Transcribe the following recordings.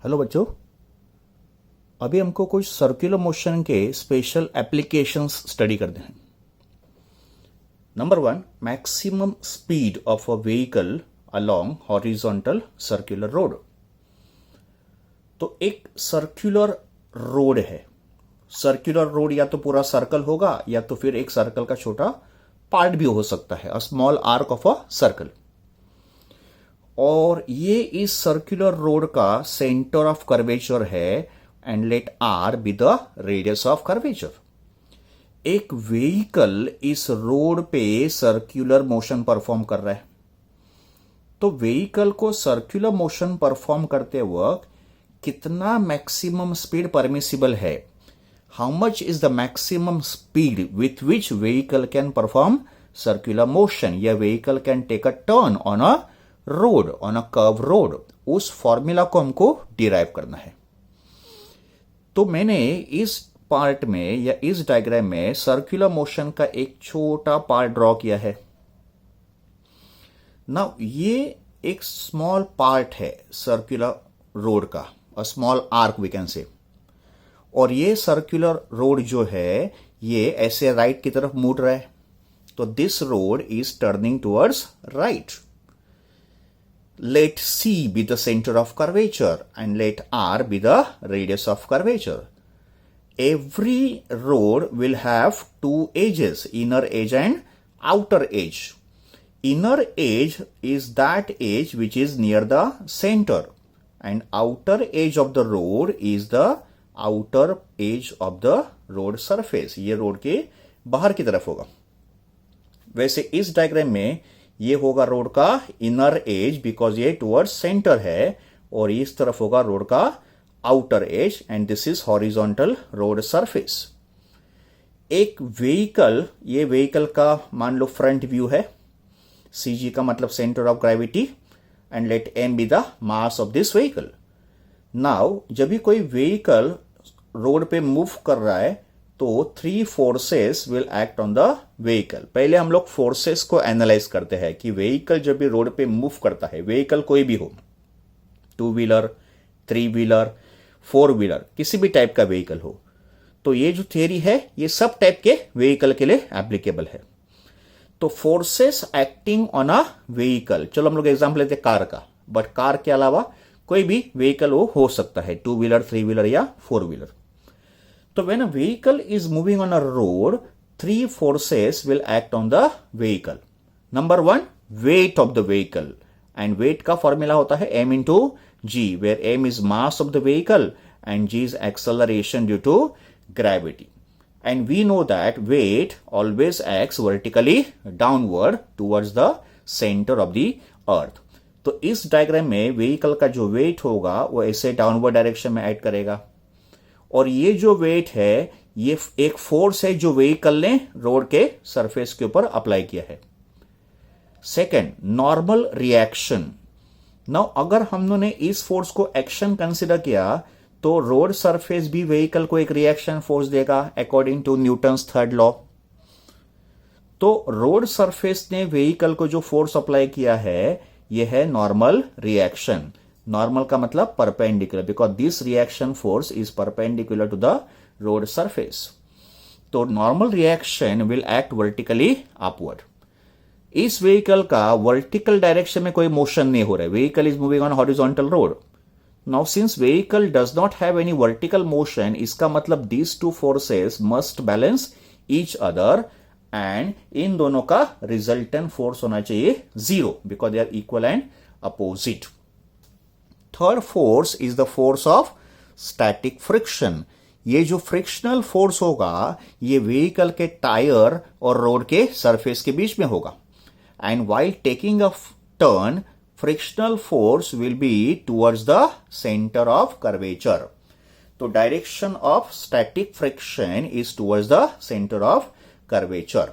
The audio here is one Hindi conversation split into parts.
हेलो बच्चों, अभी हमको कुछ सर्कुलर मोशन के स्पेशल एप्लीकेशंस स्टडी करते हैं। Number 1, maximum speed of a vehicle along horizontal circular road. तो एक सर्कुलर रोड है। सर्कुलर रोड या तो पूरा सर्कल होगा या तो फिर एक सर्कल का छोटा पार्ट भी हो सकता है, अ small arc of a circle. और ये इस सर्कुलर रोड का सेंटर ऑफ कर्वेचर है and let R be the radius of curvature. एक व्हीकल इस रोड पे सर्कुलर मोशन परफॉर्म कर रहा है। तो व्हीकल को सर्कुलर मोशन परफॉर्म करते वक्त कितना मैक्सिमम स्पीड परमिसिबल है, how much is the maximum speed with which vehicle can perform circular motion, या vehicle can take a turn on a road, on a curve road, उस फॉर्मूला को हमको डिराइव करना है। तो मैंने इस पार्ट में या इस डायग्राम में सर्कुलर मोशन का एक छोटा पार्ट ड्रॉ किया है। नाउ ये एक स्मॉल पार्ट है सर्कुलर रोड का, a small arc we can say. और ये सर्कुलर रोड जो है ये ऐसे राइट की तरफ मुड़ रहा है। तो this road is turning towards right. Let C be the center of curvature and let R be the radius of curvature. Every road will have two edges, inner edge and outer edge. Inner edge is that edge which is near the center, and outer edge of the road is the outer edge of the road surface. ये रोड के बाहर की तरफ होगा। वैसे इस डायग्राम में ये होगा रोड का इनर एज, बिकॉज ये टुवर्ड्स सेंटर है, और इस तरफ होगा रोड का outer edge, and this is horizontal road surface. एक व्हीकल, ये व्हीकल का मान लो फ्रंट व्यू है, सीजी का मतलब centre of gravity, and let m be the mass of this vehicle. Now जब भी कोई व्हीकल रोड पे मूव कर रहा है तो 3 forces will act on the vehicle. पहले हम लोग फोर्सेस को एनालाइज करते हैं कि व्हीकल जब भी रोड पे मूव करता है, व्हीकल कोई भी हो, 2 व्हीलर, 3 व्हीलर, 4 व्हीलर, किसी भी टाइप का व्हीकल हो, तो ये जो थियरी है ये सब टाइप के व्हीकल के लिए एप्लीकेबल है। तो forces acting on a vehicle, चलो हम लोग एग्जाम्पल लेते हैं कार का, बट कार के अलावा कोई भी व्हीकल वो हो सकता है, 2 व्हीलर, 3 व्हीलर या 4 wheeler. So when a vehicle is moving on a road, 3 forces will act on the vehicle. Number 1, weight of the vehicle, and weight का formula होता है m into g, where m is mass of the vehicle and g is acceleration due to gravity. And we know that weight always acts vertically downward towards the center of the earth. तो इस डायग्राम में व्हीकल का जो वेट होगा वो ऐसे डाउनवर्ड डायरेक्शन में एक्ट करेगा, और ये जो वेट है ये एक फोर्स है जो व्हीकल ने रोड के सरफेस के ऊपर अप्लाई किया है। Second, normal reaction. नाउ अगर हमने इस फोर्स को एक्शन कंसीडर किया तो रोड सरफेस भी व्हीकल को एक रिएक्शन फोर्स देगा according to Newton's third law. तो रोड सरफेस ने व्हीकल को जो फोर्स अप्लाई किया है यह है नॉर्मल रिएक्शन। नॉर्मल का मतलब perpendicular, because this reaction force is perpendicular to the road surface. तो normal reaction will act vertically upward. इस व्हीकल का वर्टिकल डायरेक्शन में कोई मोशन नहीं हो रहा है, vehicle is moving on horizontal road. Now since vehicle does not have any vertical motion, इसका मतलब these 2 forces must balance each other, and इन दोनों का रिजल्टेंट फोर्स होना चाहिए 0, because they are equal and opposite. Third force is the force of static friction. ये जो फ्रिक्शनल फोर्स होगा ये व्हीकल के टायर और रोड के सरफेस के बीच में होगा, and while taking a turn frictional force will be towards the centre of curvature. तो direction of static friction is towards the centre of curvature,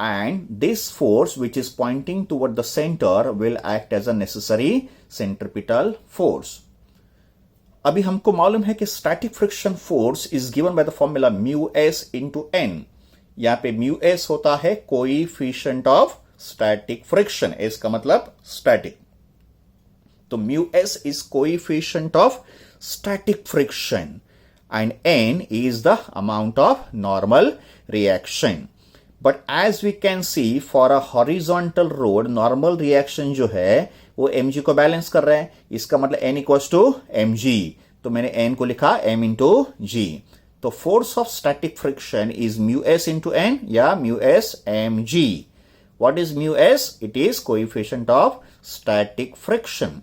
and this force which is pointing toward the center will act as a necessary centripetal force. अभी हमको मालूम है कि static friction force is given by the formula mu s into n. यहां पे mu s होता है coefficient of static friction, s का मतलब static, तो mu s is coefficient of static friction and n is the amount of normal reaction. But as we can see, for a horizontal road, normal reaction जो है वो mg को बैलेंस कर रहा है. इसका मतलब n equals to mg. तो मैंने n को लिखा m into g. तो force of static friction is mu s into n या mu s mg. What is mu s? It is coefficient of static friction.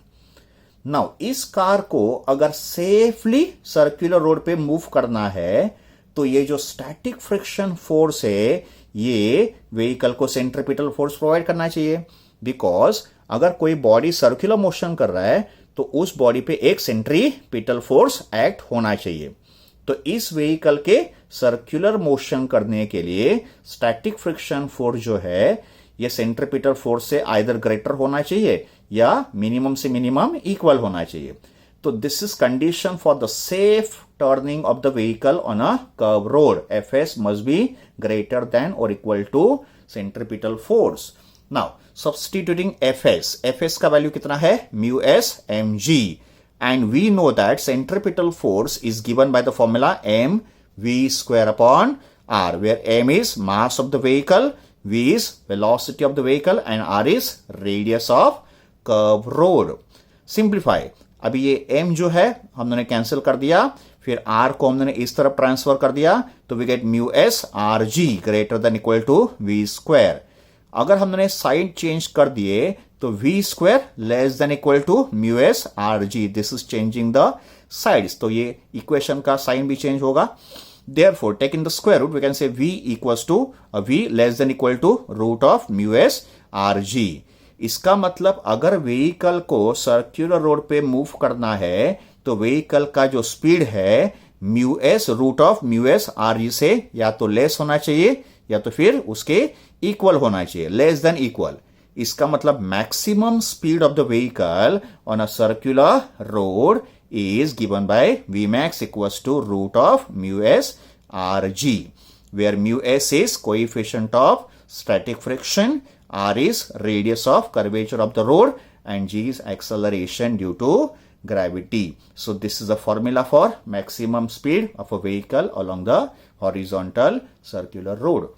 Now इस कार को अगर सेफली सर्कुलर रोड पे मूव करना है तो ये जो स्टैटिक फ्रिक्शन फोर्स है ये व्हीकल को सेंट्रीपिटल फोर्स प्रोवाइड करना चाहिए. बिकॉज अगर कोई बॉडी सर्कुलर मोशन कर रहा है तो उस बॉडी पे एक सेंट्रीपिटल फोर्स एक्ट होना चाहिए. तो इस व्हीकल के सर्कुलर मोशन करने के लिए स्टैटिक फ्रिक्शन फोर्स जो है ये सेंट्रीपिटल फोर्स से आइदर ग्रेटर होना चाहिए या मिनिमम से मिनिमम इक्वल होना चाहिए. तो this is condition for the safe turning of the vehicle on a curve road. Fs must be greater than or equal to centripetal force. Now substituting Fs का वैल्यू कितना है? mu s mg, and we know that centripetal force is given by the formula mv square upon r, where m is mass of the vehicle, v is velocity of the vehicle and r is radius of curve road. Simplify. अभी ये m जो है हमने कैंसिल कर दिया, फिर r को हमने इस तरफ ट्रांसफर कर दिया, तो we get mu s rg greater than equal to v square. अगर हमने साइड चेंज कर दिए तो v square less than equal to mu s rg. This is changing the sides. तो ये इक्वेशन का साइन भी चेंज होगा. Therefore, taking the square root, we can say v equals to v less than equal to root of mu s rg. इसका मतलब अगर व्हीकल को सर्कुलर रोड पे मूव करना है तो व्हीकल का जो स्पीड है mu s root of mu s rg से या तो लेस होना चाहिए या तो फिर उसके इक्वल होना चाहिए, लेस देन इक्वल. इसका मतलब maximum speed of the vehicle on a circular road is given by Vmax equals to root of mu s rg, where mu s is coefficient of static friction, r is radius of curvature of the road, and g is acceleration due to gravity. So this is the formula for maximum speed of a vehicle along the horizontal circular road.